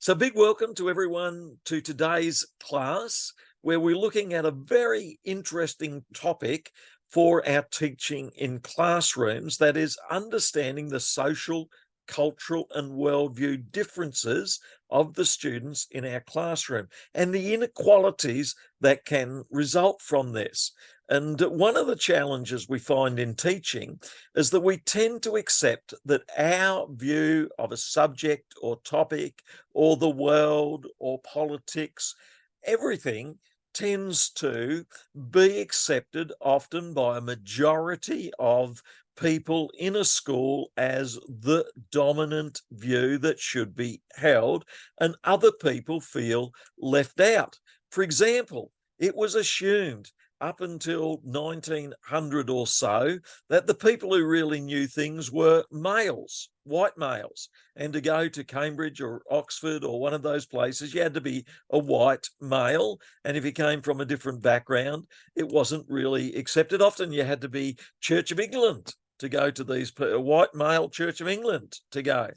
So big welcome to everyone to today's class, where we're looking at a very interesting topic for our teaching in classrooms, that is understanding the social, cultural and worldview differences of the students in our classroom and the inequalities that can result from this. And one of the challenges we find in teaching is that we tend to accept that our view of a subject or topic or the world or politics, everything tends to be accepted often by a majority of people in a school as the dominant view that should be held, and other people feel left out. For example, it was assumed up until 1900 or so that the people who really knew things were males, white males, and to go to Cambridge or Oxford or one of those places, you had to be a white male. And if you came from a different background, it wasn't really accepted. Often you had to be Church of England to go to these, white male Church of England to go.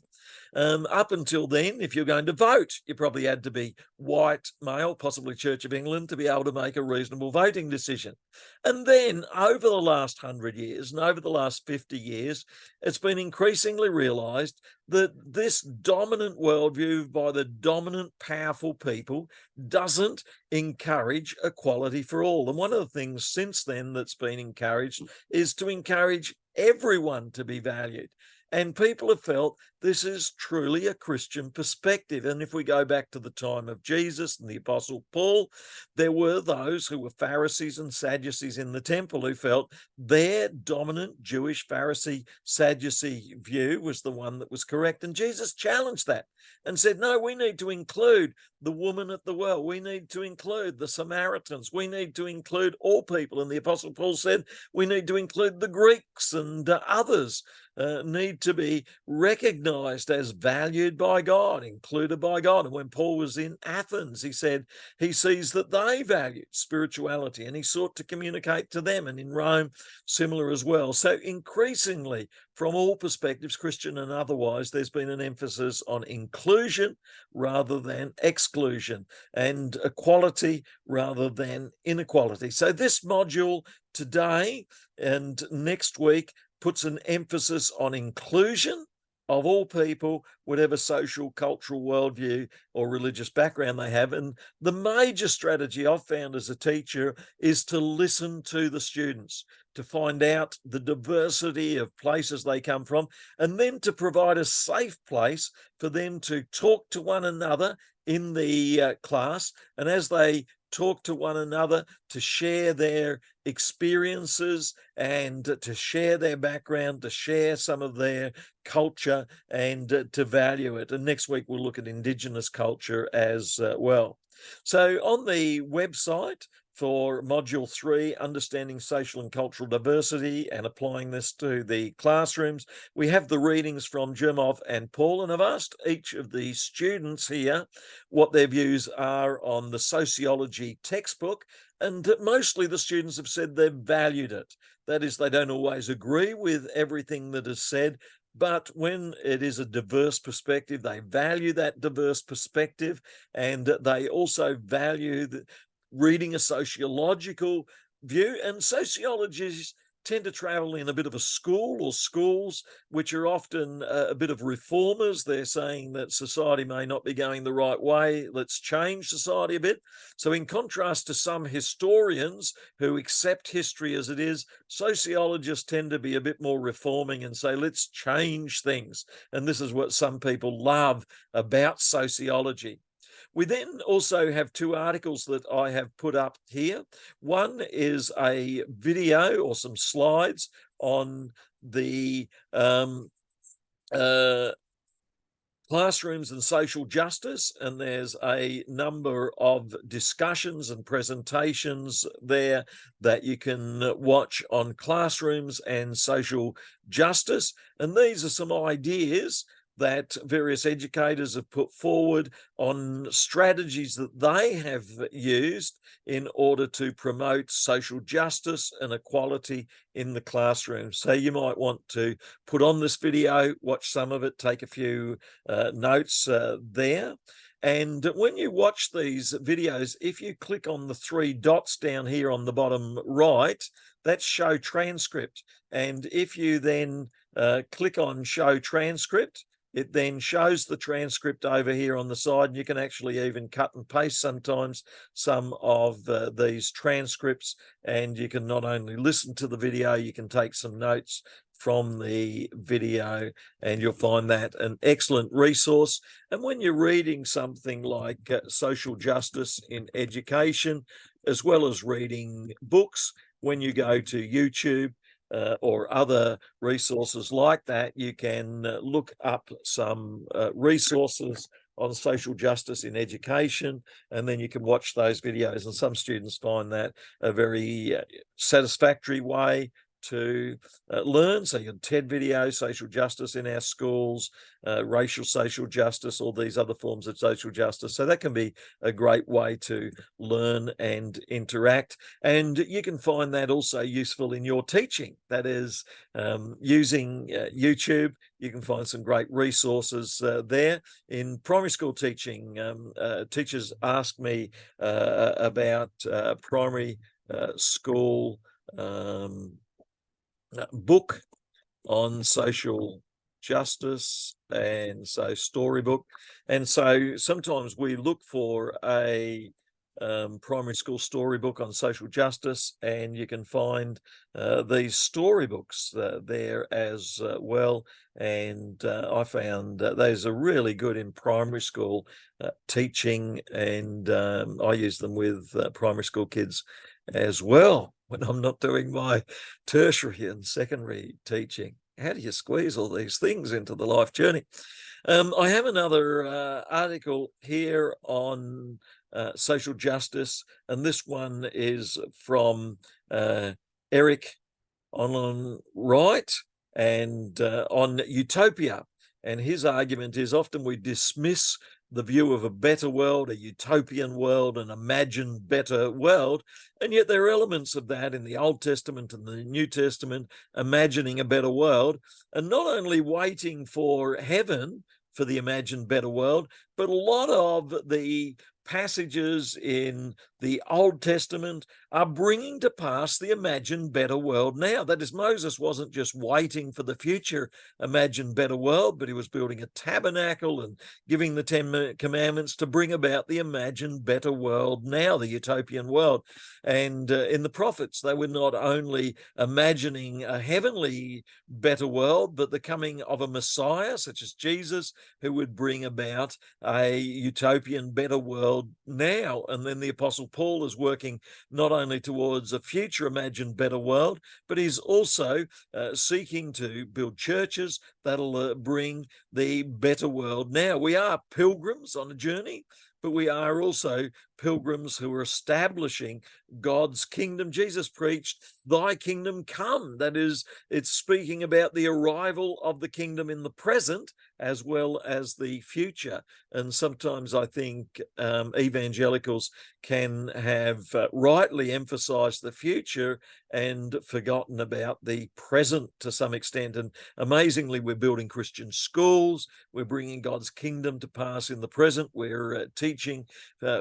Up until then, if you're going to vote, you probably had to be white male, possibly Church of England, to be able to make a reasonable voting decision. And then over the last 100 years and over the last 50 years, it's been increasingly realised that this dominant worldview by the dominant powerful people doesn't encourage equality for all. And one of the things since then that's been encouraged is to encourage everyone to be valued. And people have felt this is truly a Christian perspective. And if we go back to the time of Jesus and the Apostle Paul, there were those who were Pharisees and Sadducees in the temple who felt their dominant Jewish Pharisee Sadducee view was the one that was correct. And Jesus challenged that and said, no, we need to include the woman at the well. We need to include the Samaritans. We need to include all people. And the Apostle Paul said, we need to include the Greeks and others. Need to be recognized as valued by God, included by God. And when Paul was in Athens, he said he sees that they valued spirituality and he sought to communicate to them. And in Rome, similar as well. So increasingly, from all perspectives, Christian and otherwise, there's been an emphasis on inclusion rather than exclusion, and equality rather than inequality. So this module today and next week puts an emphasis on inclusion of all people, whatever social, cultural worldview or religious background they have. And the major strategy I've found as a teacher is to listen to the students, to find out the diversity of places they come from, and then to provide a safe place for them to talk to one another in the class. And as they talk to one another, to share their experiences and to share their background, to share some of their culture and to value it. And next week we'll look at Indigenous culture as well. So on the website for Module 3, Understanding Social and Cultural Diversity and Applying this to the Classrooms, we have the readings from Germov and Paul, and I've asked each of the students here what their views are on the sociology textbook, and mostly the students have said they've valued it. That is, they don't always agree with everything that is said, but when it is a diverse perspective, they value that diverse perspective, and they also value reading a sociological view. And sociologists tend to travel in a bit of a school, or schools which are often a bit of reformers. They're saying that society may not be going the right way. Let's change society a bit. So in contrast to some historians who accept history as it is, sociologists tend to be a bit more reforming and say, let's change things. And this is what some people love about sociology. We then also have two articles that I have put up here. One is a video or some slides on the classrooms and social justice, and there's a number of discussions and presentations there that you can watch on classrooms and social justice. And these are some ideas that various educators have put forward on strategies that they have used in order to promote social justice and equality in the classroom. So you might want to put on this video, watch some of it, take a few notes there. And when you watch these videos, if you click on the 3 dots down here on the bottom right, that's show transcript. And if you then click on show transcript, it then shows the transcript over here on the side, and you can actually even cut and paste sometimes some of these transcripts, and you can not only listen to the video, you can take some notes from the video, and you'll find that an excellent resource. And when you're reading something like social justice in education, as well as reading books, when you go to YouTube or other resources like that, you can look up some resources on social justice in education, and then you can watch those videos. And some students find that a very satisfactory way to learn. So your TED videos, social justice in our schools, racial social justice, all these other forms of social justice. So that can be a great way to learn and interact. And you can find that also useful in your teaching. That is, using YouTube, you can find some great resources there. In primary school teaching, teachers ask me about primary school book on social justice, and so storybook. And so sometimes we look for a primary school storybook on social justice, and you can find these storybooks there as well. And I found those are really good in primary school teaching, and I use them with primary school kids as well when I'm not doing my tertiary and secondary teaching. How do you squeeze all these things into the life journey? I have another article here on social justice, and this one is from Eric Olin Wright, and on utopia. And his argument is often we dismiss the view of a better world, a utopian world, an imagined better world, and yet there are elements of that in the Old Testament and the New Testament, imagining a better world, and not only waiting for heaven for the imagined better world, but a lot of the passages in the Old Testament are bringing to pass the imagined better world now. That is, Moses wasn't just waiting for the future imagined better world, but he was building a tabernacle and giving the 10 commandments to bring about the imagined better world now, the utopian world. And in the prophets, they were not only imagining a heavenly better world, but the coming of a Messiah, such as Jesus, who would bring about a utopian better world now. And then the Apostle Paul is working not only towards a future imagined better world, but he's also seeking to build churches that'll bring the better world now. We are pilgrims on a journey, but we are also pilgrims who are establishing God's kingdom. Jesus preached, "Thy kingdom come." That is, it's speaking about the arrival of the kingdom in the present as well as the future. And sometimes I think evangelicals can have rightly emphasized the future and forgotten about the present to some extent. And amazingly, we're building Christian schools. We're bringing God's kingdom to pass in the present. We're teaching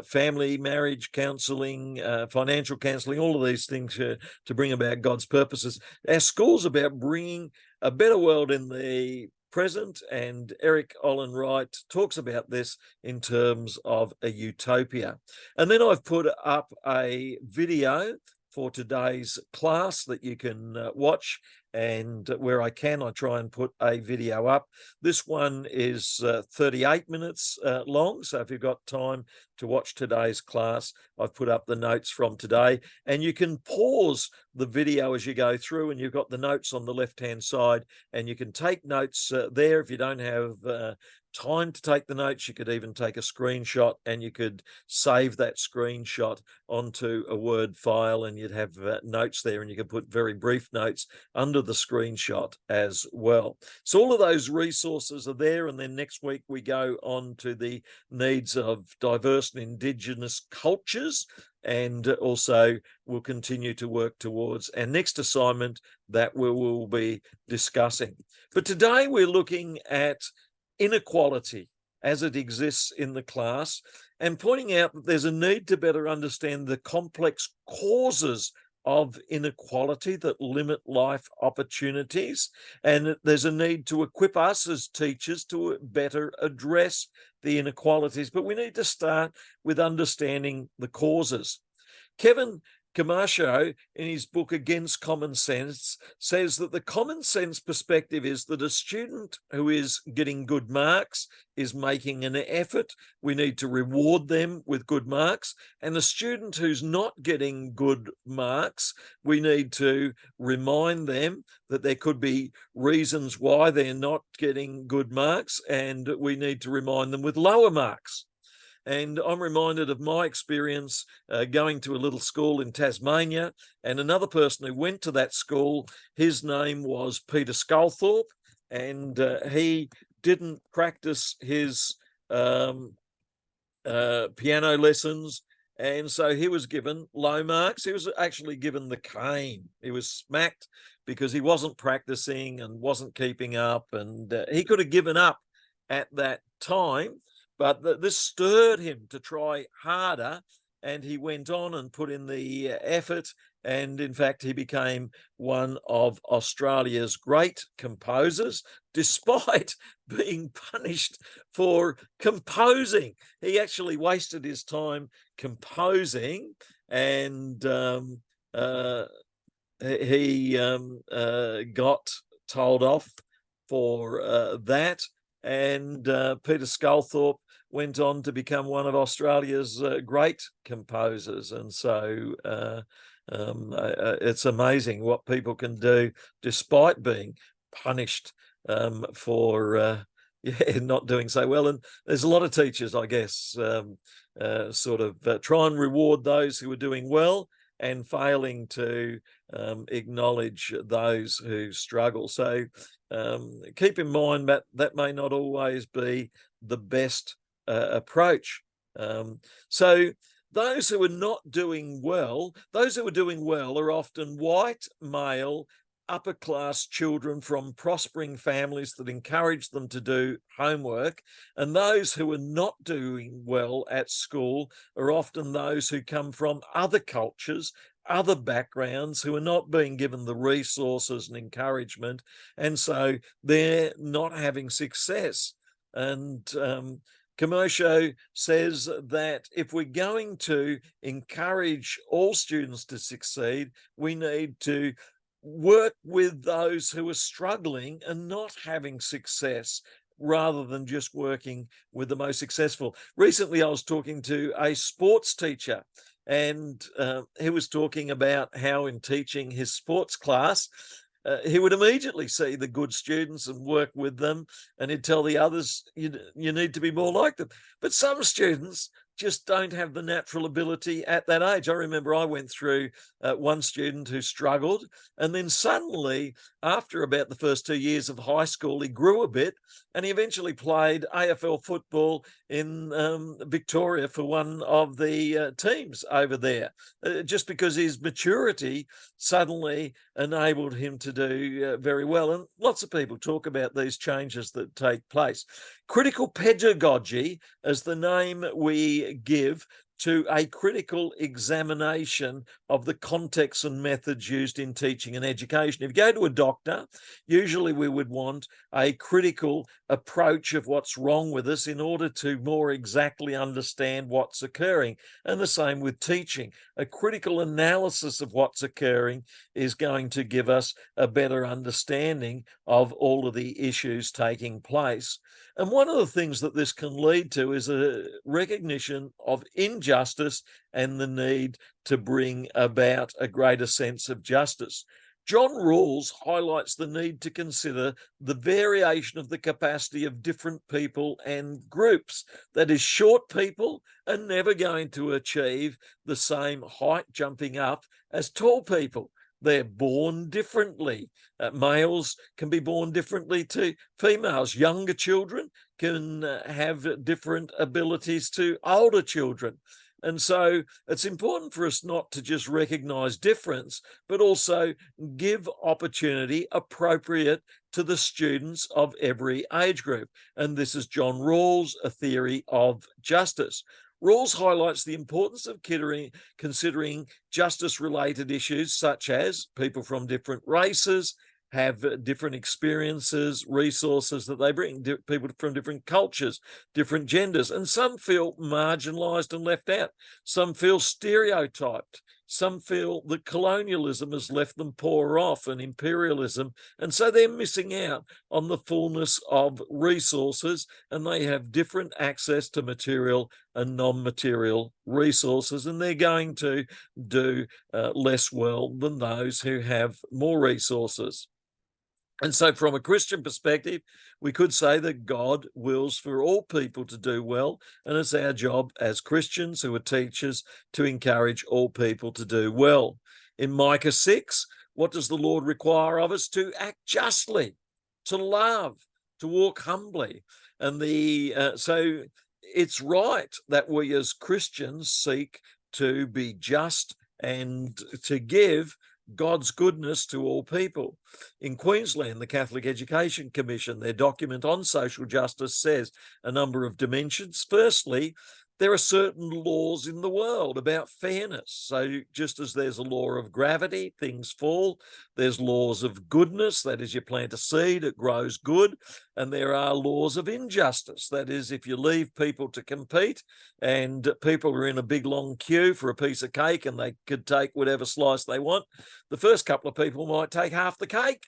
family, marriage counseling, financial counseling, all of these things to bring about God's purposes. Our school's about bringing a better world in the present, and Eric Olin Wright talks about this in terms of a utopia. And then I've put up a video for today's class that you can watch, and where I can, I try and put a video up. This one is 38 minutes long, so if you've got time to watch today's class, I've put up the notes from today, and you can pause the video as you go through, and you've got the notes on the left-hand side, and you can take notes there. If you don't have time to take the notes, you could even take a screenshot, and you could save that screenshot onto a Word file, and you'd have notes there, and you could put very brief notes under the screenshot as well. So all of those resources are there. And then next week we go on to the needs of diverse and Indigenous cultures, and also we'll continue to work towards our next assignment that we will be discussing. But today we're looking at inequality as it exists in the class, and pointing out that there's a need to better understand the complex causes of inequality that limit life opportunities, and that there's a need to equip us as teachers to better address the inequalities. But we need to start with understanding the causes. Kevin Camacho, in his book Against Common Sense, says that the common sense perspective is that a student who is getting good marks is making an effort. We need to reward them with good marks. And the student who's not getting good marks, we need to remind them that there could be reasons why they're not getting good marks, and we need to remind them with lower marks. And I'm reminded of my experience going to a little school in Tasmania, and another person who went to that school, his name was Peter Sculthorpe, and he didn't practice his piano lessons, and so he was given low marks. He was actually given the cane. He was smacked because he wasn't practicing and wasn't keeping up, and he could have given up at that time. But this stirred him to try harder, and he went on and put in the effort. And in fact, he became one of Australia's great composers, despite being punished for composing. He actually wasted his time composing, and he got told off for that. And Peter Sculthorpe went on to become one of Australia's great composers. And so it's amazing what people can do despite being punished for not doing so well. And there's a lot of teachers, I guess, sort of try and reward those who are doing well and failing to acknowledge those who struggle. So keep in mind that that may not always be the best approach. So those who are not doing well, those who are doing well are often white, male, upper class children from prospering families that encourage them to do homework. And those who are not doing well at school are often those who come from other cultures, other backgrounds, who are not being given the resources and encouragement, and so they're not having success. And Camacho says that if we're going to encourage all students to succeed, we need to work with those who are struggling and not having success, rather than just working with the most successful. Recently, I was talking to a sports teacher, and he was talking about how in teaching his sports class, he would immediately see the good students and work with them, and he'd tell the others, you need to be more like them. But some students just don't have the natural ability at that age. I remember I went through one student who struggled, and then suddenly, after about the first 2 years of high school, he grew a bit, and he eventually played AFL football in Victoria for one of the teams over there, just because his maturity suddenly enabled him to do very well. And lots of people talk about these changes that take place. Critical pedagogy is the name we give to a critical examination of the context and methods used in teaching and education. If you go to a doctor, usually we would want a critical approach of what's wrong with us in order to more exactly understand what's occurring. And the same with teaching. A critical analysis of what's occurring is going to give us a better understanding of all of the issues taking place. And one of the things that this can lead to is a recognition of injustice and the need to bring about a greater sense of justice. John Rawls highlights the need to consider the variation of the capacity of different people and groups. That is, short people are never going to achieve the same height jumping up as tall people. They're born differently. Males can be born differently to females. Younger children can have different abilities to older children. And so it's important for us not to just recognize difference, but also give opportunity appropriate to the students of every age group. And this is John Rawls, A Theory of Justice. Rawls highlights the importance of considering justice-related issues such as people from different races, have different experiences, resources that they bring, people from different cultures, different genders, and some feel marginalized and left out. Some feel stereotyped. Some feel that colonialism has left them poorer off and imperialism, and so they're missing out on the fullness of resources, and they have different access to material and non-material resources, and they're going to do less well than those who have more resources. And so from a Christian perspective, we could say that God wills for all people to do well, and it's our job as Christians who are teachers to encourage all people to do well. In Micah 6, what does the Lord require of us? To act justly, to love, to walk humbly. And so it's right that we as Christians seek to be just and to give God's goodness to all people. In Queensland, the Catholic Education Commission, their document on social justice says a number of dimensions. Firstly, there are certain laws in the world about fairness. So just as there's a law of gravity, things fall, there's laws of goodness, that is, you plant a seed, it grows good, and there are laws of injustice. That is, if you leave people to compete and people are in a big long queue for a piece of cake and they could take whatever slice they want, the first couple of people might take half the cake.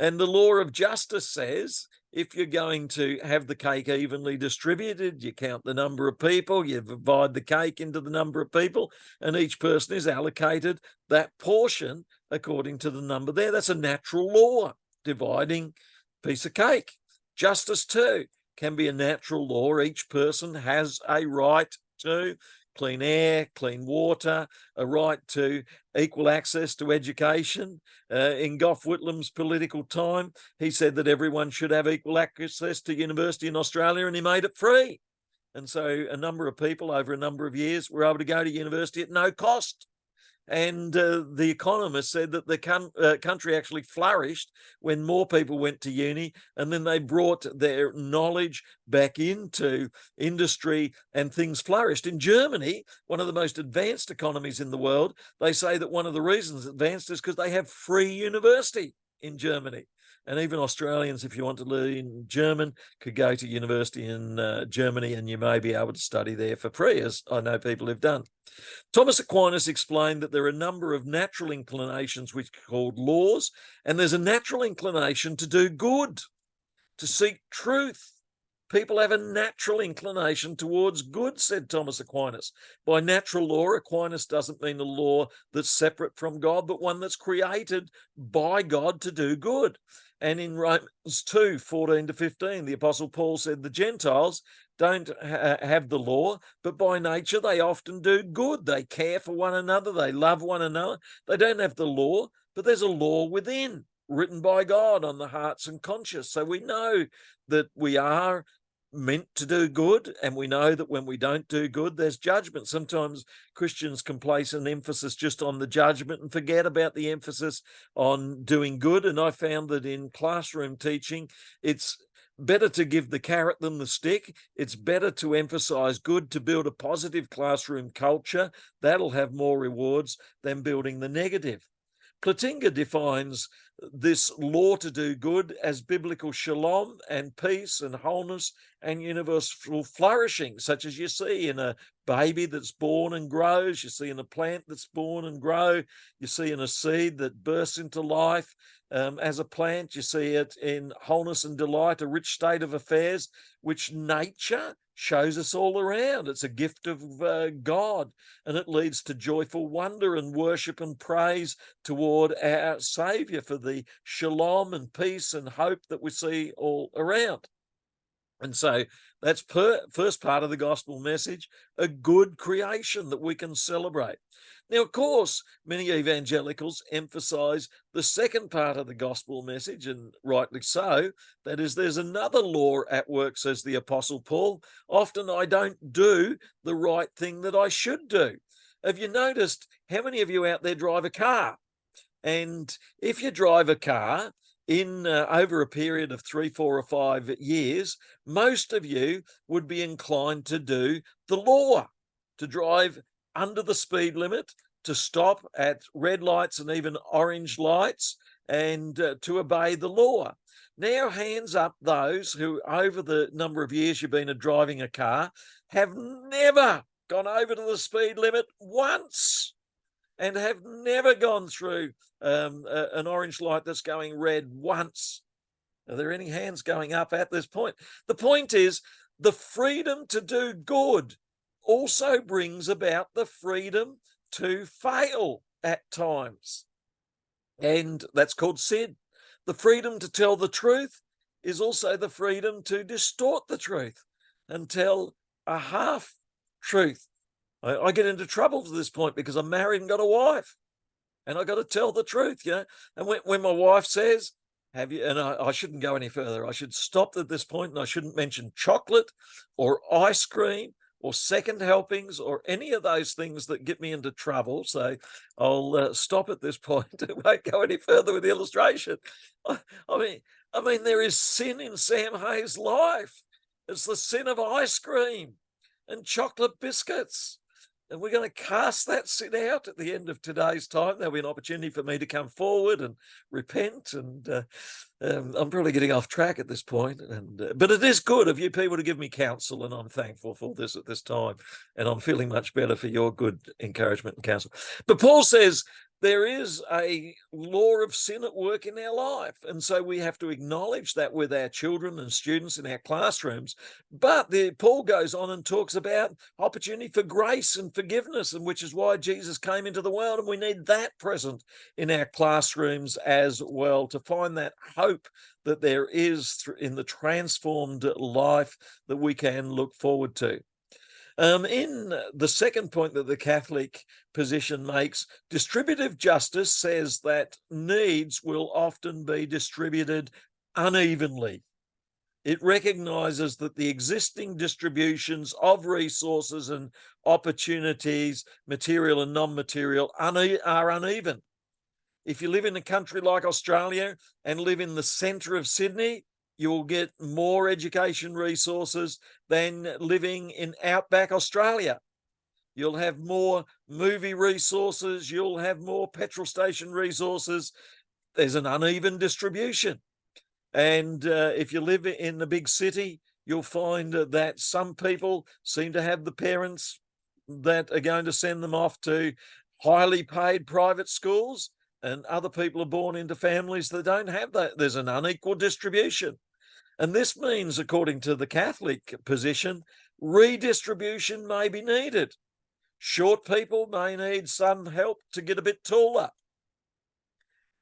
And the law of justice says if you're going to have the cake evenly distributed, you count the number of people, you divide the cake into the number of people, and each person is allocated that portion according to the number there. That's a natural law, dividing a piece of cake. Justice too can be a natural law. Each person has a right to clean air, clean water, a right to equal access to education. In Gough Whitlam's Political Time, he said that everyone should have equal access to university in Australia, and he made it free. And so a number of people over a number of years were able to go to university at no cost. And The Economist said that the country actually flourished when more people went to uni, and then they brought their knowledge back into industry and things flourished. In Germany, one of the most advanced economies in the world, they say that one of the reasons it's advanced is because they have free university in Germany. And even Australians, if you want to learn German, could go to university in Germany, and you may be able to study there for free, as I know people have done. Thomas Aquinas explained that there are a number of natural inclinations which are called laws, and there's a natural inclination to do good, to seek truth. People have a natural inclination towards good, said Thomas Aquinas. By natural law, Aquinas doesn't mean a law that's separate from God, but one that's created by God to do good. And in Romans 2, 14 to 15, the Apostle Paul said the Gentiles don't have the law, but by nature they often do good. They care for one another. They love one another. They don't have the law, but there's a law within, written by God on the hearts and conscience. So we know that we are meant to do good, and we know that when we don't do good, there's judgment. Sometimes Christians can place an emphasis just on the judgment and forget about the emphasis on doing good. And I found that in classroom teaching, it's better to give the carrot than the stick. It's better to emphasize good, to build a positive classroom culture. That'll have more rewards than building the negative. Plantinga defines this law to do good as biblical shalom and peace and wholeness and universal flourishing, such as you see in a baby that's born and grows, you see in a plant that's born and grow, you see in a seed that bursts into life as a plant, you see it in wholeness and delight, a rich state of affairs, which nature shows us all around. It's a gift of God, and it leads to joyful wonder and worship and praise toward our Saviour for the shalom and peace and hope that we see all around. And so that's first part of the gospel message, a good creation that we can celebrate. Now, of course, many evangelicals emphasize the second part of the gospel message, and rightly so. That is, there's another law at work, says the Apostle Paul. Often I don't do the right thing that I should do. Have you noticed how many of you out there drive a car? And if you drive a car in over a period of 3, 4, or 5 years, most of you would be inclined to do the law, to drive under the speed limit, to stop at red lights and even orange lights, and to obey the law. Now, hands up those who, over the number of years you've been driving a car, have never gone over to the speed limit once, and have never gone through an orange light that's going red once. Are there any hands going up at this point? The point is, the freedom to do good also brings about the freedom to fail at times. And that's called sin. The freedom to tell the truth is also the freedom to distort the truth and tell a half truth. I get into trouble to this point because I'm married and got a wife, and I got to tell the truth, And when my wife says, have you, and I shouldn't go any further, I should stop at this point, and I shouldn't mention chocolate or ice cream or second helpings or any of those things that get me into trouble. So I'll stop at this point. I won't go any further with the illustration. I mean, there is sin in Sam Hayes' life. It's the sin of ice cream and chocolate biscuits. And we're going to cast that sin out at the end of today's time. There'll be an opportunity for me to come forward and repent. And I'm probably getting off track at this point. But it is good of you people to give me counsel, and I'm thankful for this at this time. And I'm feeling much better for your good encouragement and counsel. But Paul says there is a law of sin at work in our life. And so we have to acknowledge that with our children and students in our classrooms. But Paul goes on and talks about opportunity for grace and forgiveness, and which is why Jesus came into the world. And we need that present in our classrooms as well, to find that hope that there is in the transformed life that we can look forward to. In the second point that the Catholic position makes, distributive justice says that needs will often be distributed unevenly. It recognizes that the existing distributions of resources and opportunities, material and non-material, are uneven. If you live in a country like Australia and live in the centre of Sydney, you will get more education resources than living in outback Australia. You'll have more movie resources. You'll have more petrol station resources. There's an uneven distribution. And if you live in the big city, you'll find that some people seem to have the parents that are going to send them off to highly paid private schools, and other people are born into families that don't have that. There's an unequal distribution. And this means, according to the Catholic position, redistribution may be needed. Short people may need some help to get a bit taller.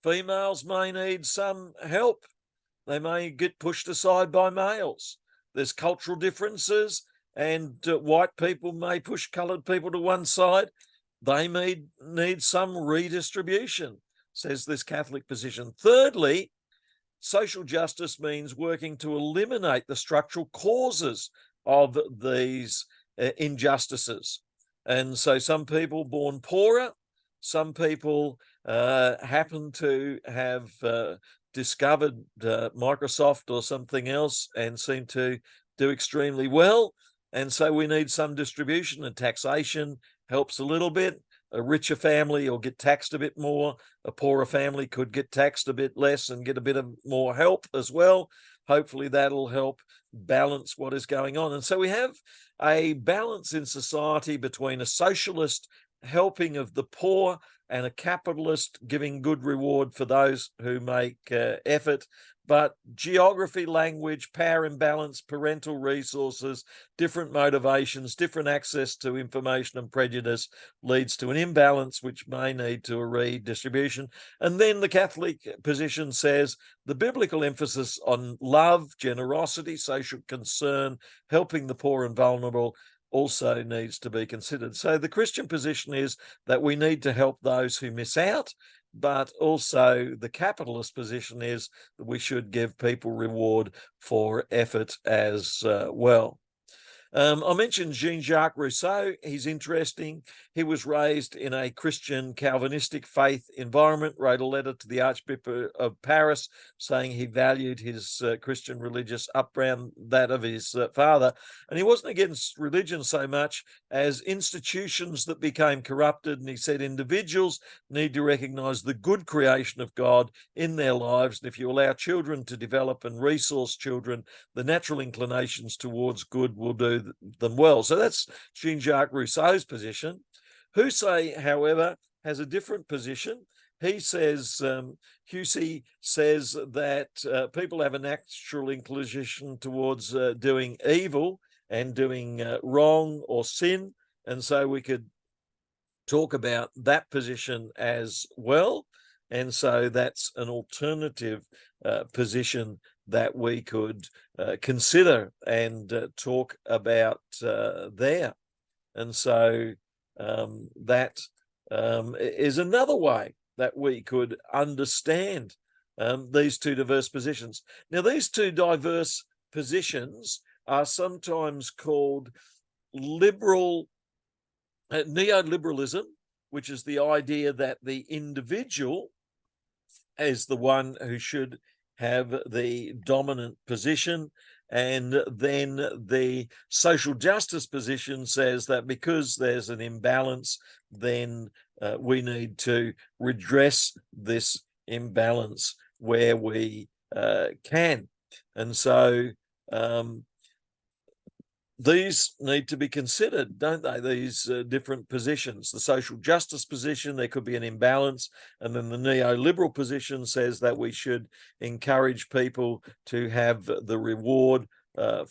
Females may need some help. They may get pushed aside by males. There's cultural differences, and white people may push coloured people to one side. They may need some redistribution, says this Catholic position. Thirdly, social justice means working to eliminate the structural causes of these injustices. And so some people born poorer, some people happen to have discovered Microsoft or something else and seem to do extremely well. And so we need some distribution, and taxation helps a little bit. A richer family will get taxed a bit more. A poorer family could get taxed a bit less and get a bit of more help as well. Hopefully that'll help balance what is going on. And so we have a balance in society between a socialist helping of the poor and a capitalist giving good reward for those who make effort. But geography, language, power imbalance, parental resources, different motivations, different access to information and prejudice leads to an imbalance which may lead to a redistribution. And then the Catholic position says the biblical emphasis on love, generosity, social concern, helping the poor and vulnerable also needs to be considered. So the Christian position is that we need to help those who miss out, but also the capitalist position is that we should give people reward for effort as well. I mentioned Jean-Jacques Rousseau. He's interesting. He was raised in a Christian Calvinistic faith environment, wrote a letter to the Archbishop of Paris saying he valued his Christian religious upbringing, that of his father. And he wasn't against religion so much as institutions that became corrupted. And he said individuals need to recognize the good creation of God in their lives. And if you allow children to develop and resource children, the natural inclinations towards good will do them well. So that's Jean-Jacques Rousseau's position. Hussey, however, has a different position. He says, Hussey says that people have a natural inclination towards doing evil and doing wrong or sin. And so we could talk about that position as well. And so that's an alternative position that we could consider and talk about there. And so that is another way that we could understand these two diverse positions. Now, these two diverse positions are sometimes called neoliberalism, which is the idea that the individual is the one who should have the dominant position. And then the social justice position says that because there's an imbalance, then we need to redress this imbalance where we can. And so these need to be considered, don't they? These different positions. The social justice position, there could be an imbalance. And then the neoliberal position says that we should encourage people to have the reward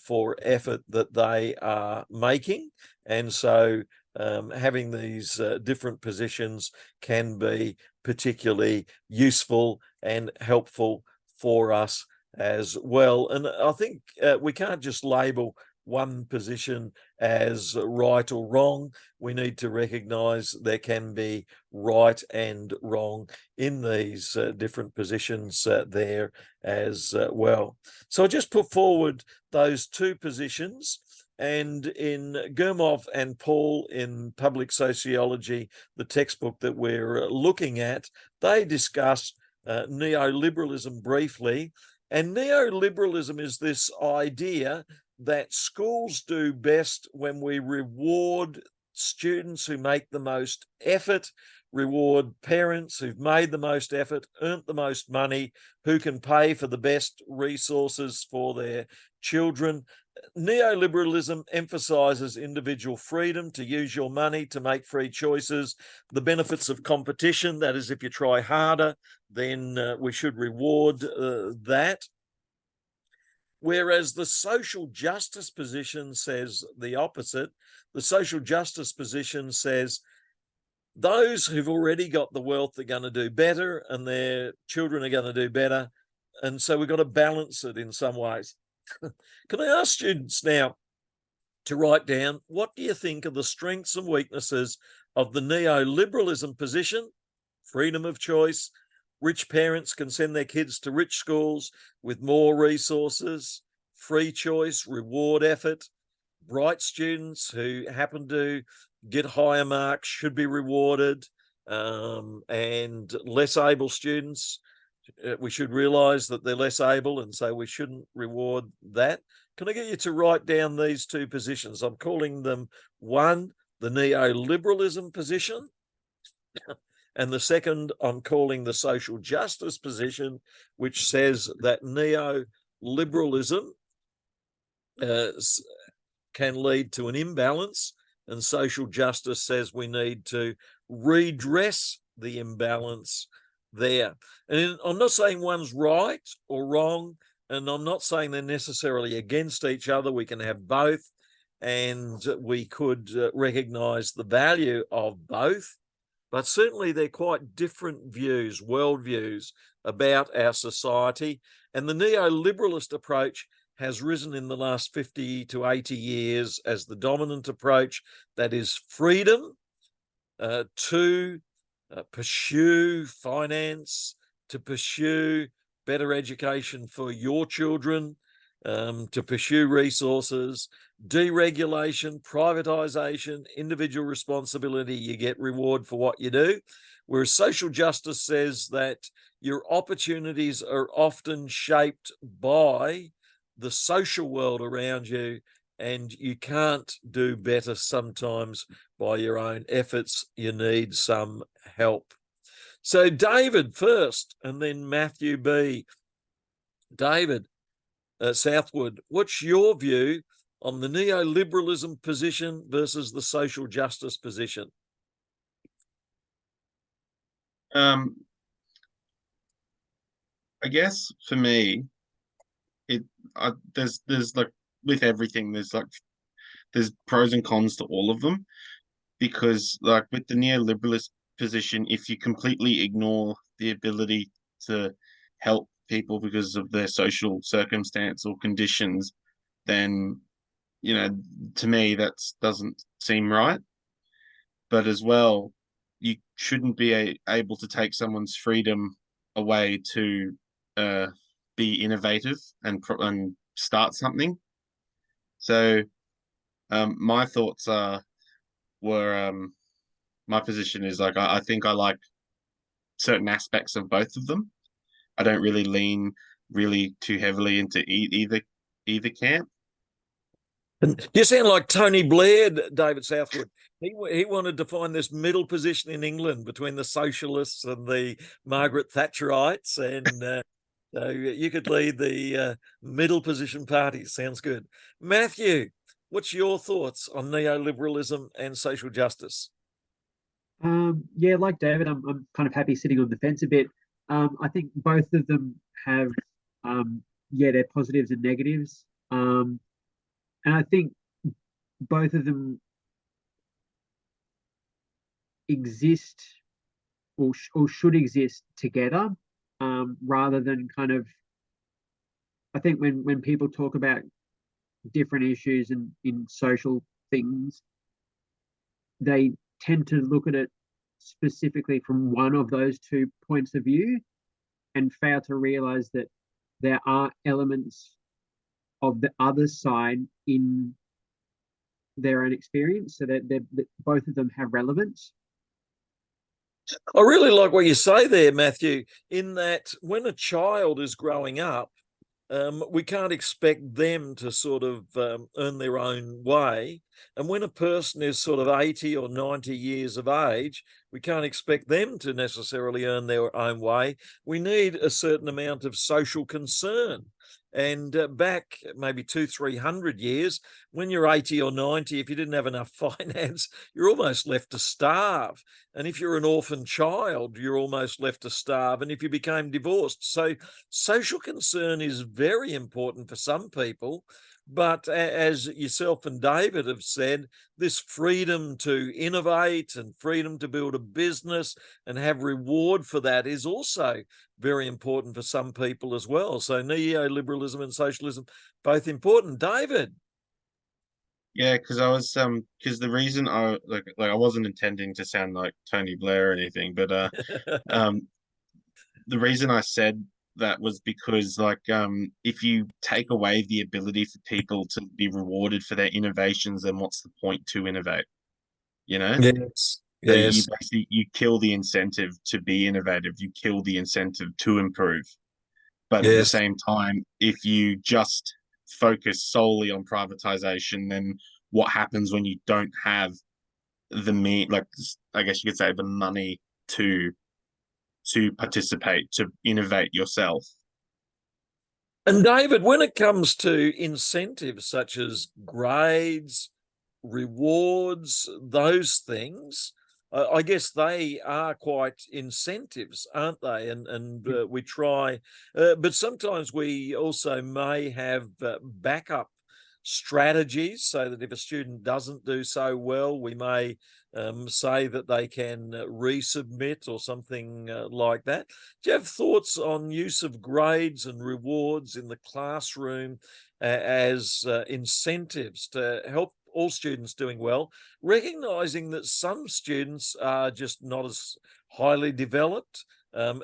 for effort that they are making. And so having these different positions can be particularly useful and helpful for us as well. And I think we can't just label one position as right or wrong. We need to recognize there can be right and wrong in these different positions there as well. So I just put forward those two positions. And in Germov and Paul in Public Sociology, the textbook that we're looking at, they discuss neoliberalism briefly. And neoliberalism is this idea that schools do best when we reward students who make the most effort, reward parents who've made the most effort, earned the most money, who can pay for the best resources for their children. Neoliberalism emphasizes individual freedom to use your money to make free choices, the benefits of competition, that is, if you try harder, then we should reward that. Whereas the social justice position says the opposite. The social justice position says those who've already got the wealth are going to do better and their children are going to do better. And so we've got to balance it in some ways. Can I ask students now to write down, what do you think are the strengths and weaknesses of the neoliberalism position? Freedom of choice. Rich parents can send their kids to rich schools with more resources, free choice, reward effort. Bright students who happen to get higher marks should be rewarded, and less able students, we should realize that they're less able, and so we shouldn't reward that. Can I get you to write down these two positions? I'm calling them, one, the neoliberalism position, and the second I'm calling the social justice position, which says that neoliberalism can lead to an imbalance, and social justice says we need to redress the imbalance there. And I'm not saying one's right or wrong, and I'm not saying they're necessarily against each other. We can have both, and we could recognize the value of both. But certainly they're quite different views, worldviews about our society. And the neoliberalist approach has risen in the last 50 to 80 years as the dominant approach. That is freedom to pursue finance, to pursue better education for your children, to pursue resources, deregulation, privatization, individual responsibility. You get reward for what you do. Whereas social justice says that your opportunities are often shaped by the social world around you, and you can't do better sometimes by your own efforts. You need some help. So David first, and then Matthew B. David Southwood, what's your view on the neoliberalism position versus the social justice position? I guess for me, there's like with everything, there's pros and cons to all of them, because like with the neoliberalist position, if you completely ignore the ability to help people because of their social circumstance or conditions, then to me that doesn't seem right. But as well, you shouldn't be able to take someone's freedom away to be innovative and start something. So my thoughts were my position is like I think I like certain aspects of both of them. I don't really lean really too heavily into either camp. And you sound like Tony Blair, David Southwood. He wanted to find this middle position in England between the socialists and the Margaret Thatcherites, and so you could lead the middle position party. Sounds good. Matthew, what's your thoughts on neoliberalism and social justice? Yeah, like David, I'm kind of happy sitting on the fence a bit. I think both of them have, yeah, their positives and negatives. And I think both of them exist or should exist together, rather than kind of, I think when people talk about different issues and in social things, they tend to look at it specifically from one of those two points of view and fail to realize that there are elements of the other side in their own experience, so that both of them have relevance. I really like what you say there, Matthew, in that when a child is growing up, we can't expect them to sort of earn their own way. And when a person is sort of 80 or 90 years of age, we can't expect them to necessarily earn their own way. We need a certain amount of social concern. And back maybe 200-300 years, when you're 80 or 90, if you didn't have enough finance, you're almost left to starve. And if you're an orphan child, you're almost left to starve. And if you became divorced. So social concern is very important for some people. But as yourself and David have said, this freedom to innovate and freedom to build a business and have reward for that is also very important for some people as well. So neoliberalism and socialism, both important. David? Yeah, because I was because the reason I wasn't intending to sound like Tony Blair or anything, but the reason I said that was because if you take away the ability for people to be rewarded for their innovations, then what's the point to innovate? You know? Yes. So you Yes. basically you kill the incentive to be innovative, you kill the incentive to improve. But at the Yes. same time, if you just focus solely on privatization, then what happens when you don't have I guess you could say the money to participate, to innovate yourself? And David, when it comes to incentives such as grades, rewards, those things, I guess they are quite incentives, aren't they? And we try, but sometimes we also may have backup strategies so that if a student doesn't do so well, we may say that they can resubmit or something like that. Do you have thoughts on use of grades and rewards in the classroom as incentives to help all students doing well, recognizing that some students are just not as highly developed,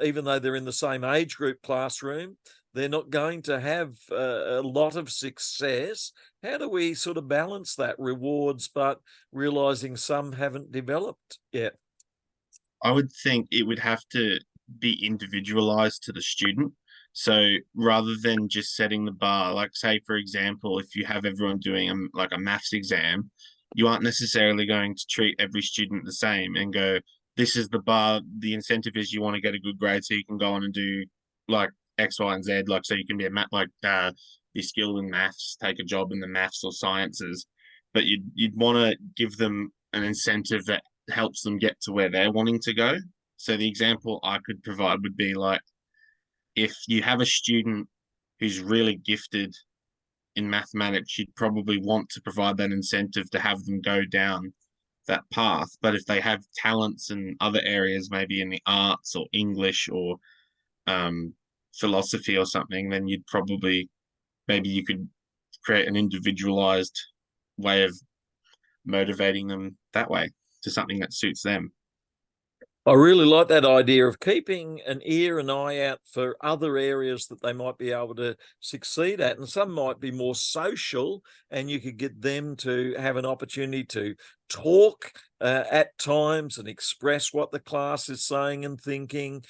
even though they're in the same age group classroom, they're not going to have a lot of success. How do we sort of balance that rewards, but realizing some haven't developed yet? I would think it would have to be individualized to the student. So rather than just setting the bar, like say, for example, if you have everyone doing like a maths exam, you aren't necessarily going to treat every student the same and go, this is the bar. The incentive is you want to get a good grade so you can go on and do like X, Y, and Z, like so you can be a math, like be skilled in maths, take a job in the maths or sciences. But you'd want to give them an incentive that helps them get to where they're wanting to go. So the example I could provide would be like if you have a student who's really gifted in mathematics, you'd probably want to provide that incentive to have them go down that path. But if they have talents in other areas, maybe in the arts or English or philosophy or something, then you'd probably maybe you could create an individualized way of motivating them that way to something that suits them. I really like that idea of keeping an ear and eye out for other areas that they might be able to succeed at. And some might be more social, and you could get them to have an opportunity to talk at times and express what the class is saying and thinking.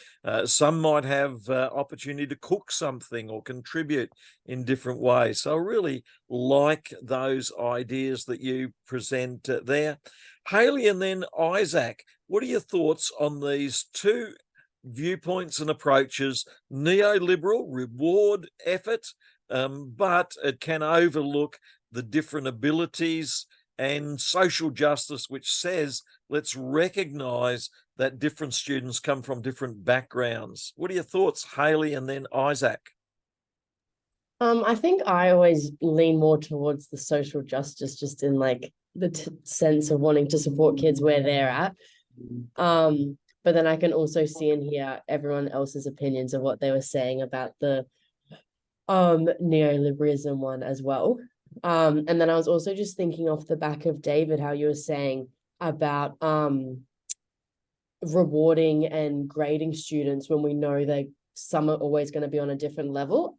Some might have opportunity to cook something or contribute in different ways. So I really like those ideas that you present there. Haley and then Isaac, what are your thoughts on these two viewpoints and approaches? Neoliberal, reward effort, but it can overlook the different abilities, and social justice, which says let's recognize that different students come from different backgrounds. What are your thoughts, Haley and then Isaac? I think I always lean more towards the social justice, just in like the sense of wanting to support kids where they're at. But then I can also see and hear everyone else's opinions of what they were saying about the neoliberalism one as well. And then I was also just thinking off the back of David, how you were saying about rewarding and grading students when we know they some are always going to be on a different level.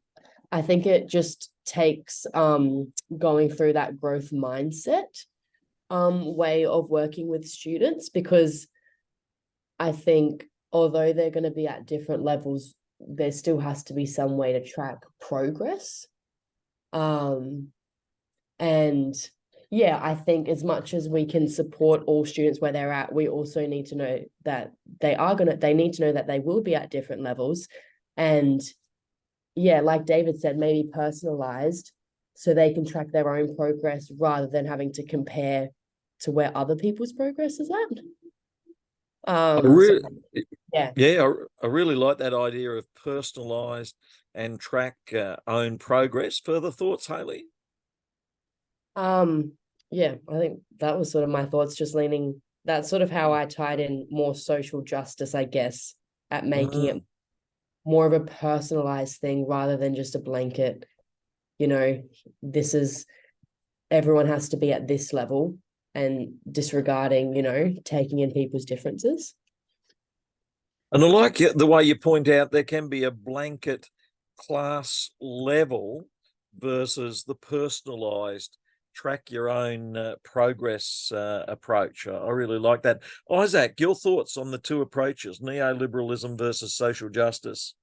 I think it just takes going through that growth mindset way of working with students, because I think although they're going to be at different levels, there still has to be some way to track progress. And yeah, I think as much as we can support all students where they're at, we also need to know that they need to know that they will be at different levels. And yeah, like David said, maybe personalized so they can track their own progress rather than having to compare to where other people's progress is at. I really like that idea of personalized and track own progress. Further thoughts, Haley? Yeah, I think that was sort of my thoughts, just leaning, that's sort of how I tied in more social justice, I guess, at making it more of a personalized thing rather than just a blanket, this is, everyone has to be at this level, and disregarding, taking in people's differences. And I like the way you point out there can be a blanket class level versus the personalized track your own progress approach. I really like that. Isaac, your thoughts on the two approaches, neoliberalism versus social justice?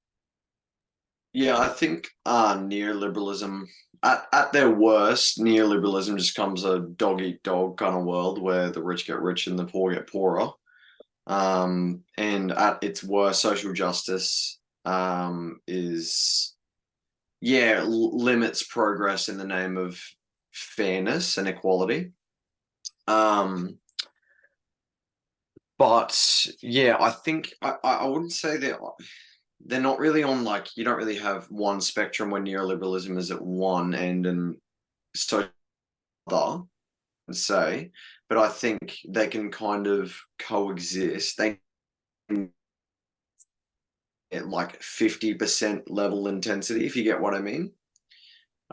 Yeah, I think neoliberalism, at their worst, neoliberalism just comes a dog eat dog kind of world where the rich get rich and the poor get poorer. And at its worst, social justice limits progress in the name of fairness and equality. But yeah, I think I wouldn't say they're not really on, like, you don't really have one spectrum where neoliberalism is at one end and so other, I'd say, but I think they can kind of coexist. They can at like 50% level intensity, if you get what I mean.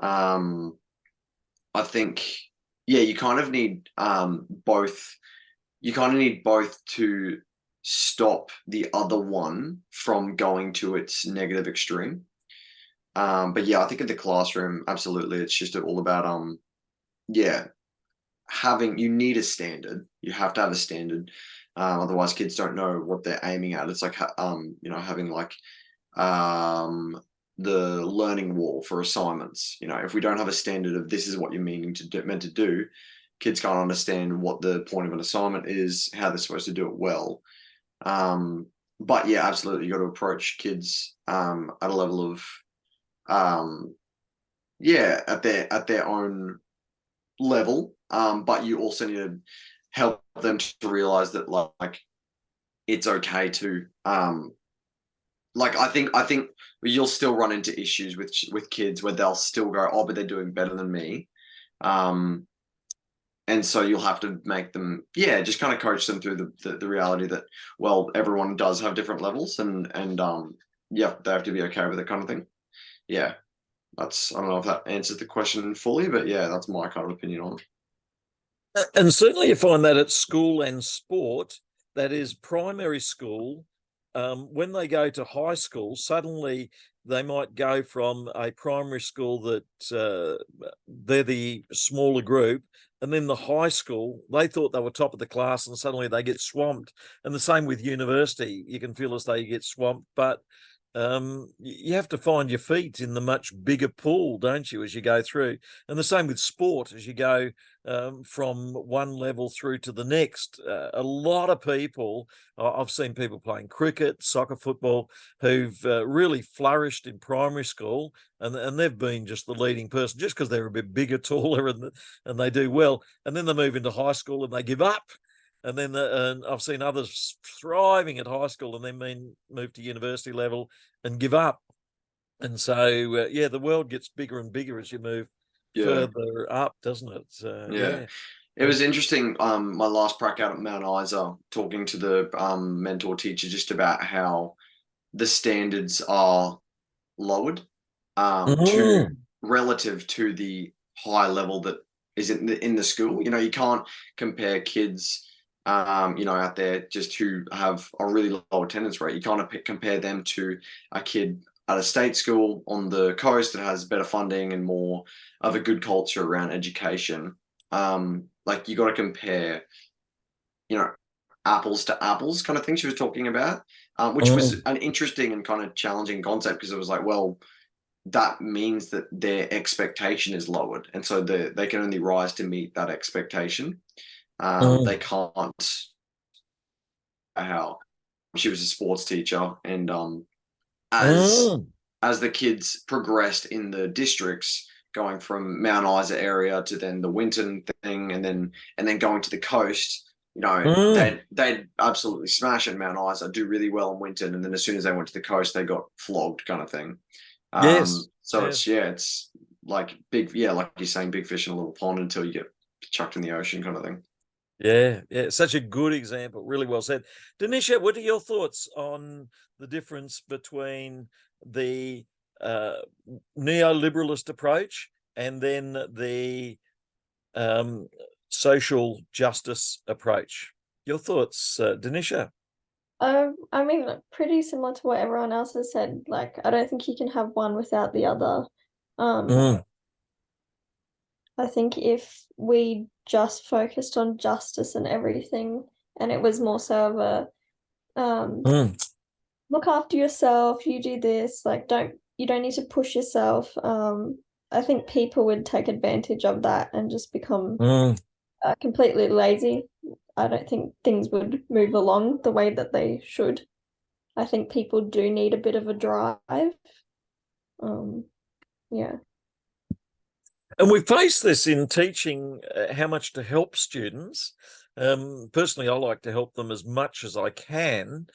I think, yeah, you kind of need both. You kind of need both to stop the other one from going to its negative extreme. But yeah, I think in the classroom, absolutely, it's just all about yeah, you need a standard. You have to have a standard. Otherwise kids don't know what they're aiming at. It's like having like the learning wall for assignments. If we don't have a standard of this is what you're meant to do, kids can't understand what the point of an assignment is, how they're supposed to do it well. But yeah, absolutely, you got to approach kids at a level of at their own level. But you also need to help them to realize that like it's okay to like I think you'll still run into issues with kids where they'll still go, oh, but they're doing better than me. And so you'll have to make them, just kind of coach them through the reality that, well, everyone does have different levels, and they have to be okay with it, kind of thing. Yeah, I don't know if that answers the question fully, but yeah, that's my kind of opinion on it. And certainly you find that at school and sport, that is primary school. When they go to high school, suddenly they might go from a primary school that they're the smaller group, and then the high school, they thought they were top of the class, and suddenly they get swamped. And the same with university, you can feel as though you get swamped, but you have to find your feet in the much bigger pool, don't you, as you go through. And the same with sport, as you go from one level through to the next. A lot of people, I've seen people playing cricket, soccer, football, who've really flourished in primary school, and they've been just the leading person just because they're a bit bigger, taller, and they do well. And then they move into high school and they give up. And then and I've seen others thriving at high school and then move to university level and give up. And so, the world gets bigger and bigger as you move further up, doesn't it? Yeah. It was interesting. My last prac out at Mount Isa, talking to the mentor teacher just about how the standards are lowered to relative to the high level that is in the school. You can't compare kids out there just who have a really low attendance rate. You can't compare them to a kid at a state school on the coast that has better funding and more of a good culture around education. Like, you got to compare, apples to apples kind of thing she was talking about, which was an interesting and kind of challenging concept, because it was like, well, that means that their expectation is lowered, and so they can only rise to meet that expectation. They can't. How she was a sports teacher, and as the kids progressed in the districts, going from Mount Isa area to then the Winton thing, and then going to the coast, they'd absolutely smash in Mount Isa, do really well in Winton, and then as soon as they went to the coast, they got flogged, kind of thing. It's like like you're saying, big fish in a little pond until you get chucked in the ocean, kind of thing. Yeah, such a good example. Really well said. Danisha, what are your thoughts on the difference between the neoliberalist approach and then the social justice approach? Your thoughts, Danisha? I mean, pretty similar to what everyone else has said. Like, I don't think you can have one without the other. I think if we just focused on justice and everything, and it was more so of a look after yourself, you do this, like, you don't need to push yourself. I think people would take advantage of that and just become completely lazy. I don't think things would move along the way that they should. I think people do need a bit of a drive. Yeah. And we face this in teaching how much to help students. Personally, I like to help them as much as I can,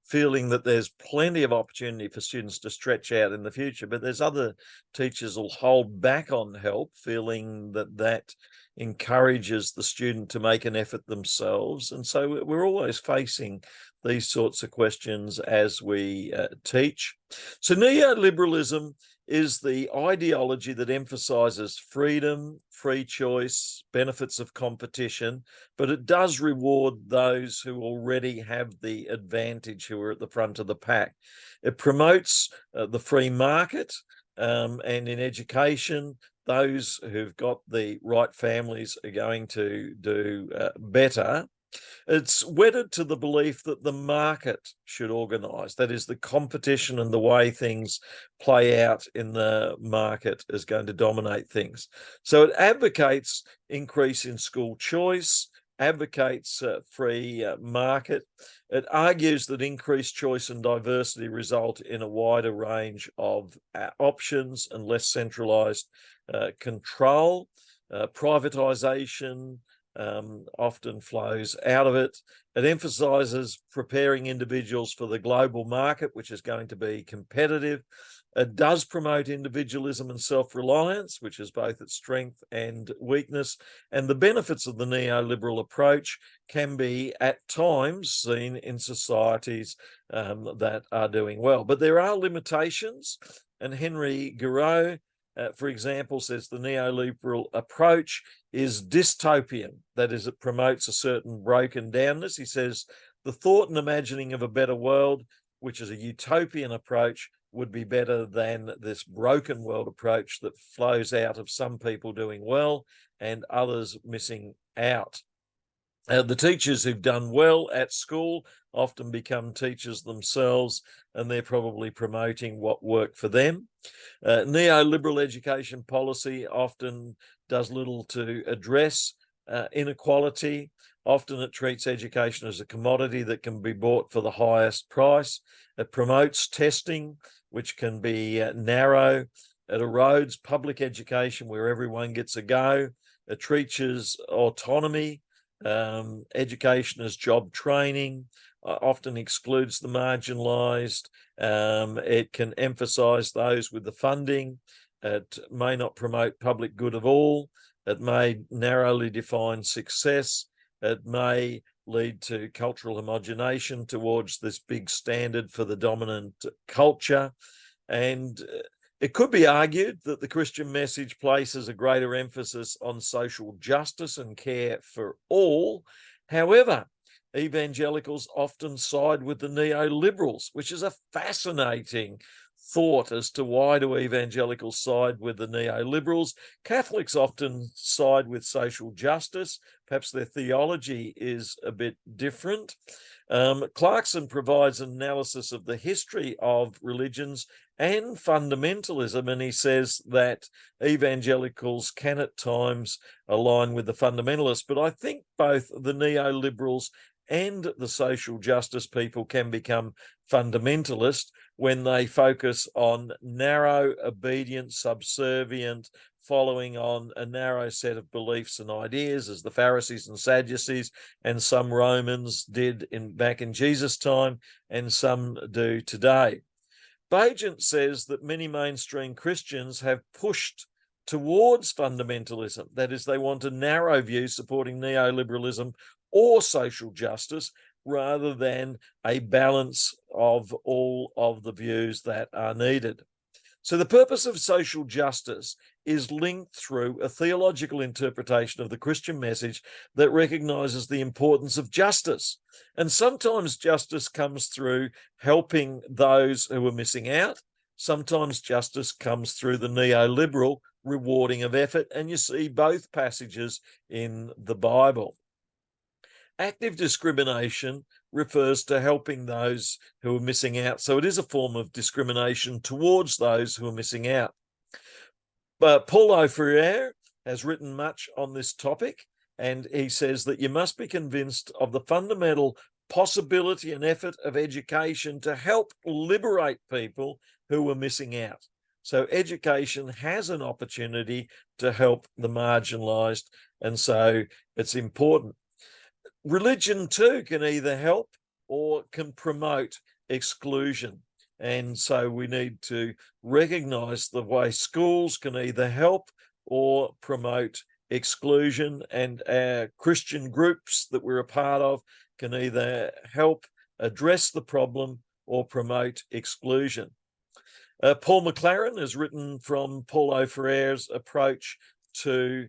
feeling that there's plenty of opportunity for students to stretch out in the future, but there's other teachers will hold back on help, feeling that that encourages the student to make an effort themselves. And so we're always facing these sorts of questions as we teach. So neoliberalism is the ideology that emphasizes freedom, free choice, benefits of competition, but it does reward those who already have the advantage, who are at the front of the pack. It promotes the free market, and in education, those who've got the right families are going to do better. It's wedded to the belief that the market should organise. That is, the competition and the way things play out in the market is going to dominate things. So it advocates increase in school choice, advocates free market. It argues that increased choice and diversity result in a wider range of options and less centralised control. Privatisation often flows out of it. It emphasises preparing individuals for the global market, which is going to be competitive. It does promote individualism and self-reliance, which is both its strength and weakness. And the benefits of the neoliberal approach can be at times seen in societies that are doing well. But there are limitations, and Henry Giroux, for example, says the neoliberal approach is dystopian. That is, it promotes a certain broken downness. He says the thought and imagining of a better world, which is a utopian approach, would be better than this broken world approach that flows out of some people doing well and others missing out. The teachers who've done well at school often become teachers themselves, and they're probably promoting what worked for them. Neoliberal education policy often does little to address inequality. Often it treats education as a commodity that can be bought for the highest price. It promotes testing, which can be narrow. It erodes public education where everyone gets a go. It treats autonomy, education as job training, often excludes the marginalised. It can emphasise those with the funding. It may not promote public good of all. It may narrowly define success. It may lead to cultural homogenation towards this big standard for the dominant culture. And it could be argued that the Christian message places a greater emphasis on social justice and care for all. However, evangelicals often side with the neoliberals, which is a fascinating thought as to why do evangelicals side with the neoliberals. Catholics often side with social justice. Perhaps their theology is a bit different. Clarkson provides an analysis of the history of religions and fundamentalism, and he says that evangelicals can at times align with the fundamentalists, but I think both the neoliberals and the social justice people can become fundamentalist when they focus on narrow, obedient, subservient, following on a narrow set of beliefs and ideas, as the Pharisees and Sadducees and some Romans did back in Jesus' time, and some do today. Bagent says that many mainstream Christians have pushed towards fundamentalism. That is, they want a narrow view supporting neoliberalism or social justice rather than a balance of all of the views that are needed. So the purpose of social justice is linked through a theological interpretation of the Christian message that recognizes the importance of justice. And sometimes justice comes through helping those who are missing out. Sometimes justice comes through the neoliberal rewarding of effort. And you see both passages in the Bible. Active discrimination refers to helping those who are missing out. So it is a form of discrimination towards those who are missing out. But Paulo Freire has written much on this topic, and he says that you must be convinced of the fundamental possibility and effort of education to help liberate people who are missing out. So education has an opportunity to help the marginalized, and so it's important. Religion too can either help or can promote exclusion. And so we need to recognize the way schools can either help or promote exclusion, and our Christian groups that we're a part of can either help address the problem or promote exclusion. Paul McLaren has written from Paulo Freire's approach to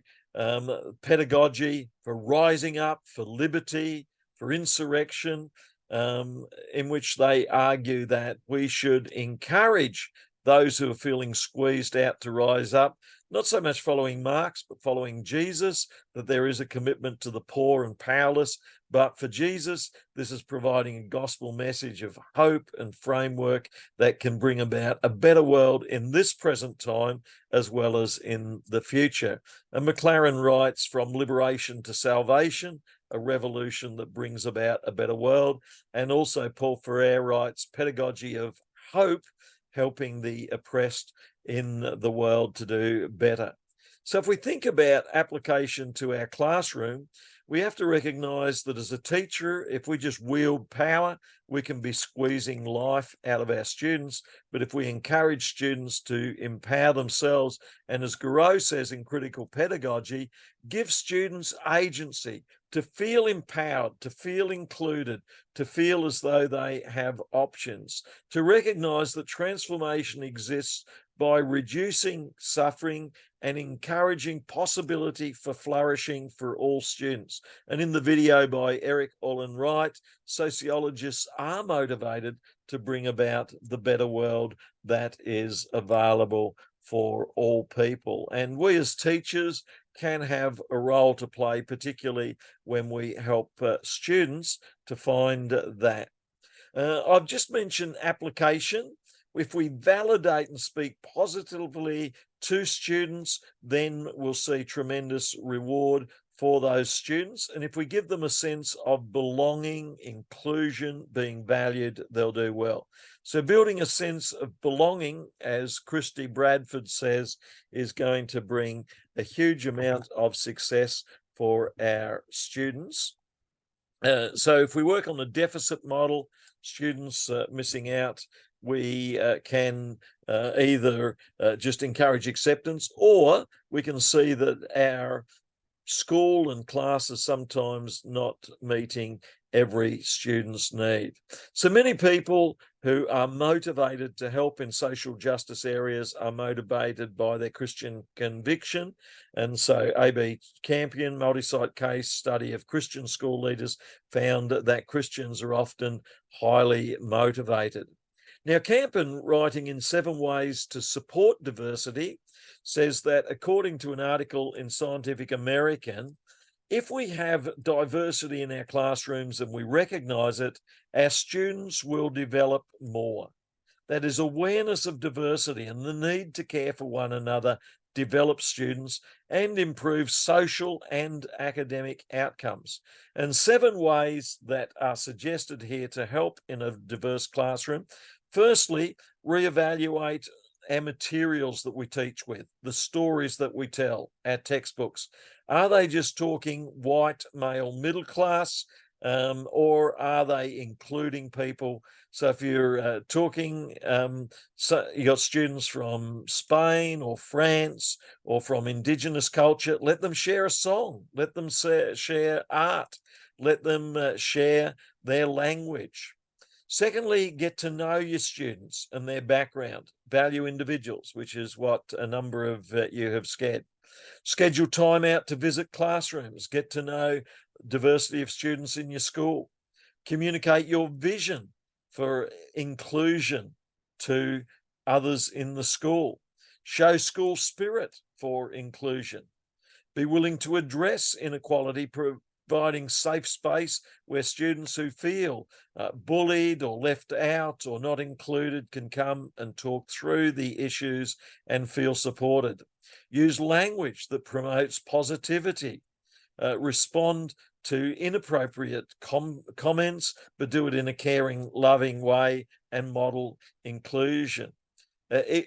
pedagogy for rising up, for liberty, for insurrection, in which they argue that we should encourage those who are feeling squeezed out to rise up, not so much following Marx, but following Jesus, that there is a commitment to the poor and powerless. But for Jesus, this is providing a gospel message of hope and framework that can bring about a better world in this present time as well as in the future. And McLaren writes, from liberation to salvation, a revolution that brings about a better world. And also Paul Freire writes, pedagogy of hope, helping the oppressed in the world to do better. So if we think about application to our classroom, we have to recognize that as a teacher, if we just wield power, we can be squeezing life out of our students. But if we encourage students to empower themselves, and as Garreau says in Critical Pedagogy, give students agency to feel empowered, to feel included, to feel as though they have options, to recognize that transformation exists by reducing suffering and encouraging possibility for flourishing for all students. And in the video by Eric Olin Wright, sociologists are motivated to bring about the better world that is available for all people. And we as teachers can have a role to play, particularly when we help students to find that. I've just mentioned application. If we validate and speak positively to students, then we'll see tremendous reward for those students. And if we give them a sense of belonging, inclusion, being valued, they'll do well. So building a sense of belonging, as Christy Bradford says, is going to bring a huge amount of success for our students. So if we work on the deficit model, students missing out, we can either just encourage acceptance, or we can see that our school and class is sometimes not meeting every student's need. So many people who are motivated to help in social justice areas are motivated by their Christian conviction. And so A.B. Campion, multi-site case study of Christian school leaders, found that Christians are often highly motivated. Now, Campion, writing in 7 Ways to Support Diversity, says that according to an article in Scientific American, if we have diversity in our classrooms and we recognize it, our students will develop more. That is, awareness of diversity and the need to care for one another develops students and improves social and academic outcomes. And 7 ways that are suggested here to help in a diverse classroom. Firstly, reevaluate our materials that we teach with, the stories that we tell, our textbooks. Are they just talking white, male, middle class, or are they including people? So if you're talking, so you got students from Spain or France or from Indigenous culture, let them share a song, let them share art, let them share their language. Secondly, get to know your students and their background. Value individuals, which is what a number of you have said. Schedule time out to visit classrooms. Get to know diversity of students in your school. Communicate your vision for inclusion to others in the school. Show school spirit for inclusion. Be willing to address inequality, providing safe space where students who feel bullied or left out or not included can come and talk through the issues and feel supported. Use language that promotes positivity. Respond to inappropriate comments, but do it in a caring, loving way, and model inclusion.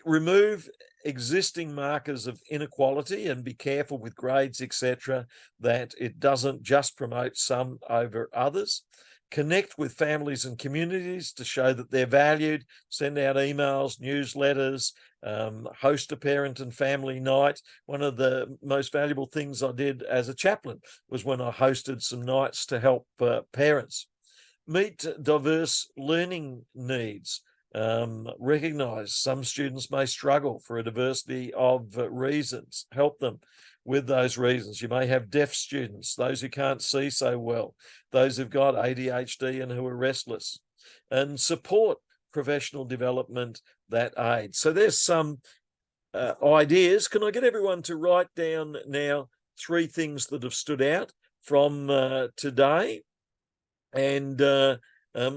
Remove existing markers of inequality and be careful with grades, etc., that it doesn't just promote some over others. Connect with families and communities to show that they're valued. Send out emails, newsletters, host a parent and family night. One of the most valuable things I did as a chaplain was when I hosted some nights to help parents. Meet diverse learning needs. Recognize some students may struggle for a diversity of reasons. Help them with those reasons. You may have deaf students, those who can't see so well, those who've got ADHD and who are restless, and support professional development that aids. So there's some ideas. Can I get everyone to write down now 3 things that have stood out from today? And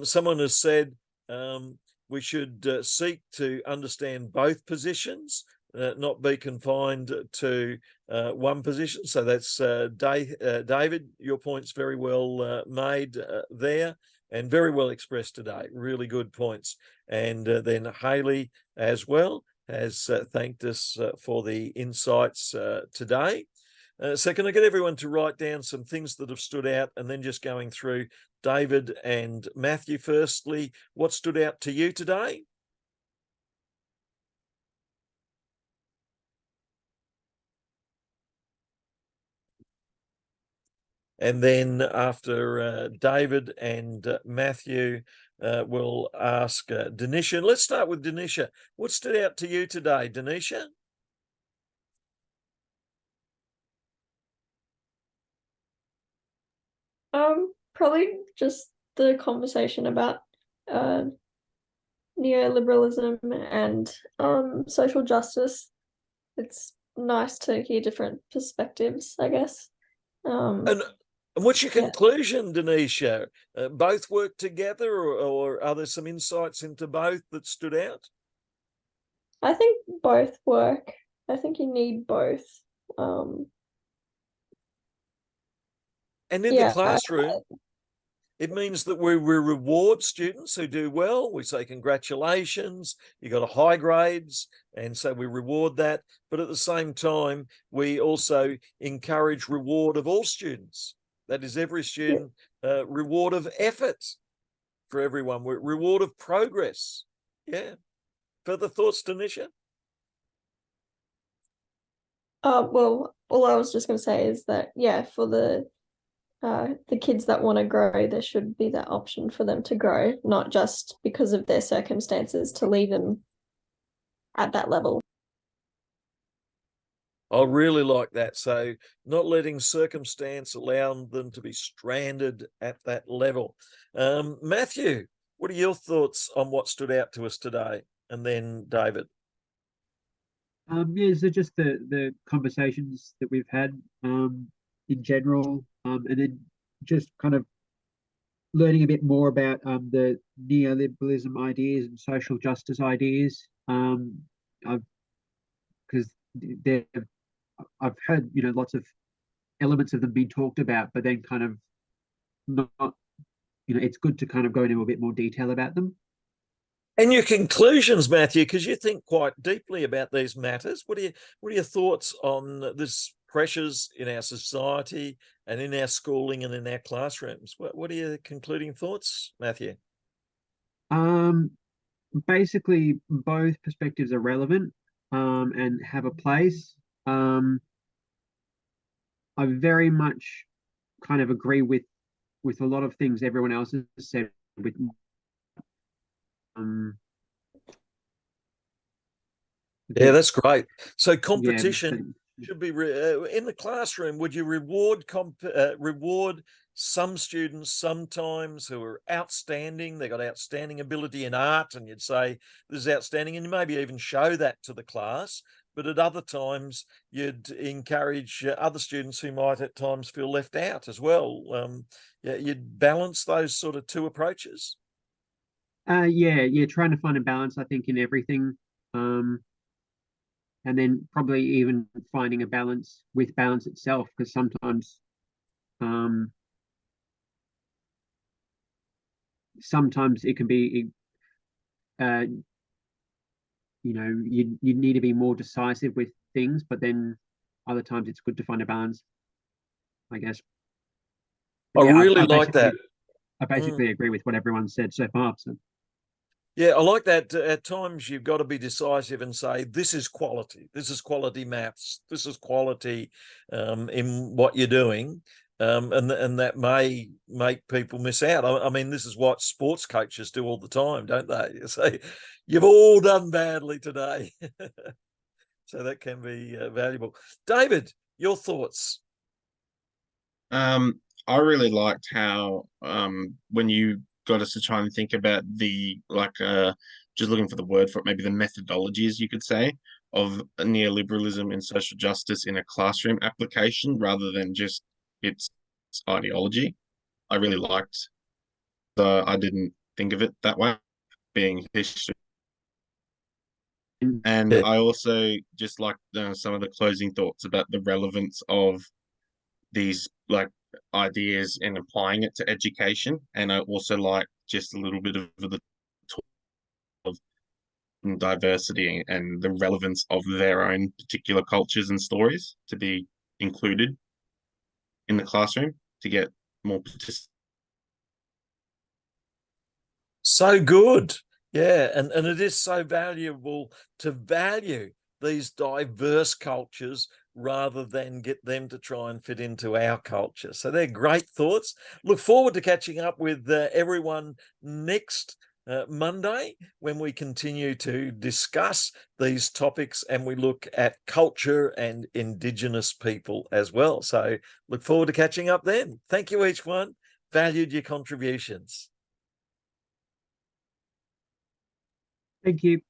someone has said we should seek to understand both positions, not be confined to one position. So that's David, your point's very well made there and very well expressed today. Really good points. And then Hayley as well has thanked us for the insights today. So can I get everyone to write down some things that have stood out, and then just going through David and Matthew. Firstly, what stood out to you today? And then after David and Matthew, we'll ask Denisha. And let's start with Denisha. What stood out to you today, Denisha? Probably just the conversation about neoliberalism and social justice. It's nice to hear different perspectives, I guess. And what's your Yeah. conclusion, Denisha? Both work together, or are there some insights into both that stood out? I think both work. I think you need both. And in the classroom, it means that we reward students who do well. We say, congratulations, you got a high grades. And so we reward that. But at the same time, we also encourage reward of all students. That is every student, reward of effort for everyone, reward of progress. Yeah. Further thoughts, Denisha? Well, all I was just going to say is that, yeah, for the kids that want to grow, there should be that option for them to grow, not just because of their circumstances to leave them at that level. I really like that. So not letting circumstance allow them to be stranded at that level. Matthew, what are your thoughts on what stood out to us today? And then David. Yeah, so just the conversations that we've had in general, and then just kind of learning a bit more about the neoliberalism ideas and social justice ideas. Because I've heard lots of elements of them being talked about, but then kind of not it's good to kind of go into a bit more detail about them. And your conclusions, Matthew, because you think quite deeply about these matters. What are your thoughts on this pressures in our society and in our schooling and in our classrooms? What are your concluding thoughts, Matthew? Basically, both perspectives are relevant and have a place. I very much kind of agree with a lot of things everyone else has said. With yeah, that's great. So yeah, competition should be in the classroom. Would you reward some students sometimes who are outstanding? They got outstanding ability in art, and you'd say this is outstanding, and you maybe even show that to the class. But at other times, you'd encourage other students who might at times feel left out as well. Yeah, you'd balance those sort of two approaches. Yeah, trying to find a balance, I think, in everything. And then probably even finding a balance with balance itself, because sometimes it can be you know, you need to be more decisive with things, but then other times it's good to find a balance, I guess. I But yeah, really like that. I basically agree with what everyone said so far. So. Yeah, I like that. At times you've got to be decisive and say, this is quality. This is quality maths. This is quality in what you're doing. And that may make people miss out. I mean, this is what sports coaches do all the time, don't they? You say, you've all done badly today. So that can be valuable. David, your thoughts? I really liked how when you got us to try and think about the just looking for the word for it, maybe the methodologies you could say of neoliberalism and social justice in a classroom application rather than just its ideology. I really liked. I didn't think of it that way, being history. And Yeah. I also just like some of the closing thoughts about the relevance of these ideas and applying it to education. And I also like just a little bit of the talk of diversity and the relevance of their own particular cultures and stories to be included in the classroom to get more participation. So good. Yeah. And it is so valuable to value these diverse cultures rather than get them to try and fit into our culture. So they're great thoughts. Look forward to catching up with everyone next Monday when we continue to discuss these topics and we look at culture and Indigenous people as well. So look forward to catching up then. Thank you, each one. Valued your contributions. Thank you.